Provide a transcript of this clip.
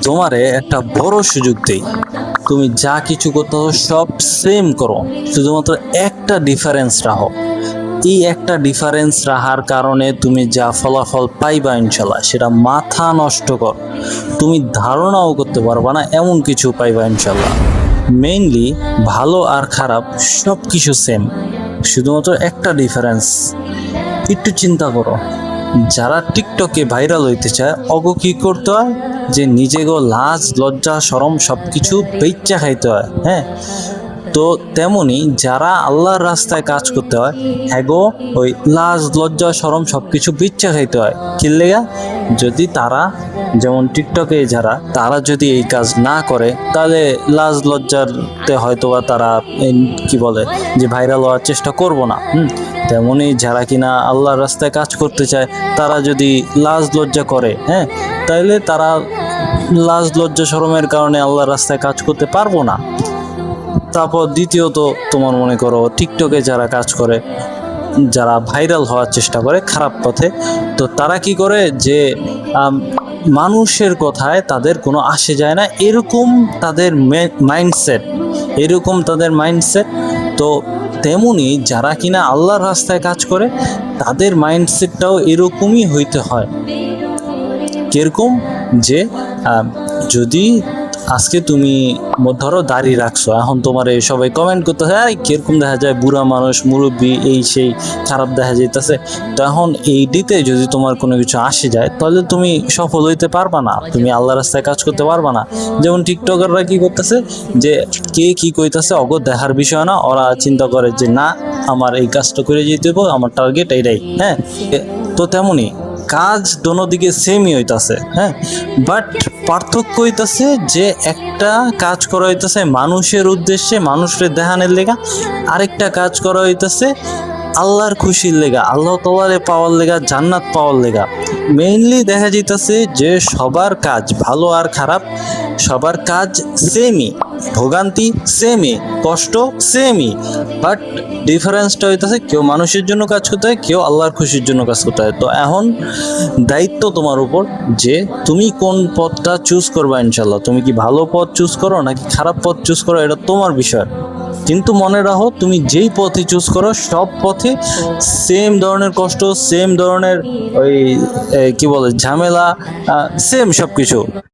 তোমারে একটা বড় সুযোগ দেই, তুমি যা কিছু করতে হবে সব সেম করো, শুধুমাত্র একটা ডিফারেন্স রাখো। এই একটা ডিফারেন্স রাখার কারণে তুমি যা ফলাফল পাইবা ইনশাল্লাহ সেটা মাথা নষ্ট কর, তুমি ধারণাও করতে পারবা না এমন কিছু পাইবা ইনশাল্লাহ। মেইনলি ভালো আর খারাপ সব কিছু সেম, শুধুমাত্র একটা ডিফারেন্স। একটু চিন্তা করো, যারা টিকটকে ভাইরাল হইতে চায় অগ কি করতে হয়, যে নিজেগো লাজ লজ্জা শরম সব কিছু বেচ্চা খাইতে হয়। হ্যাঁ, তো তেমনি যারা আল্লাহর রাস্তায় কাজ করতে হয় হ্যাগো ওই লাজ লজ্জা শরম সব কিছু বেচ্চা খাইতে হয়। কি লেগা? যদি তারা যেমন টিকটকে যারা তারা যদি এই কাজ না করে তাহলে লাজ লজ্জাতে হয়তোবা তারা কি বলে যে ভাইরাল হওয়ার চেষ্টা করব না। তেমনি যারা কিনা আল্লাহর রাস্তায় কাজ করতে চায় তারা যদি লাজ লজ্জা করে, হ্যাঁ, তাইলে তারা লাজ লজ্জা শরমের কারণে আল্লাহর রাস্তায় কাজ করতে পারবো না। তারপর দ্বিতীয়ত তোমার মনে করো টিকটকে যারা কাজ করে, যারা ভাইরাল হওয়ার চেষ্টা করে খারাপ পথে, তো তারা কি করে যে মানুষের কথায় তাদের কোনো আসে যায় না, এরকম তাদের মাইন্ডসেট। তো তেমনি যারা কিনা আল্লাহর রাস্তায় কাজ করে তাদের মাইন্ডসেটটাও এরকমই হইতে হয়। কিরকম? যে যদি আজকে তুমি ধরো দাড়ি রাখছো, এখন তোমার সবাই কমেন্ট করতেছে কিরকম দেখা যায়, বুড়া মানুষ মুরব্বী এই সেই খারাপ দেখা যাইতেছে। তো এখন এইটিতে যদি তোমার কোনো কিছু আসে যায় তাহলে তুমি সফল হইতে পারবা না, তুমি আল্লাহ রাস্তায় কাজ করতে পারবা না। যেমন টিকটকাররা কি করতেছে, যে কে কি কইতাছে অগ দেখার বিষয় না, ওরা চিন্তা করে যে না আমার এই কাজটা করে যেতে হবে, আমার টার্গেট এইটাই। হ্যাঁ, তো তেমনি কাজ দোনো দিকে সেমই হইতাছে। হ্যাঁ, বাট পার্থক্য হইতাছে যে একটা কাজ করা হইতাছে মানুষের উদ্দেশ্যে, মানুষের দেখানোর লেগা, আরেকটা কাজ করা হইতাছে আল্লাহর খুশির লেগা, আল্লাহ তাআলারে পাওয়ার লেগা, জান্নাত পাওয়ার লেগা। মেইনলি দেখা যাইতাছে যে সবার কাজ ভালো আর খারাপ সবার কাজ সেমই, ভোগান্তি সেমই, কষ্ট সেমই, বাট ডিফারেন্সটা হইতেছে কেউ মানুষের জন্য কাজ করতে হয়, কেউ আল্লাহর খুশির জন্য কাজ করতে হয়। তো এখন দায়িত্ব তোমার উপর যে তুমি কোন পথটা চুজ করবা ইনশাল্লাহ। তুমি কি ভালো পথ চুজ করো নাকি খারাপ পথ চুজ করো, এটা তোমার বিষয়। কিন্তু মনে রাখো তুমি যেই পথে চুজ করো সব পথে সেম ধরনের কষ্ট, সেম ধরনের ওই কি বলে ঝামেলা, সেম সব কিছু।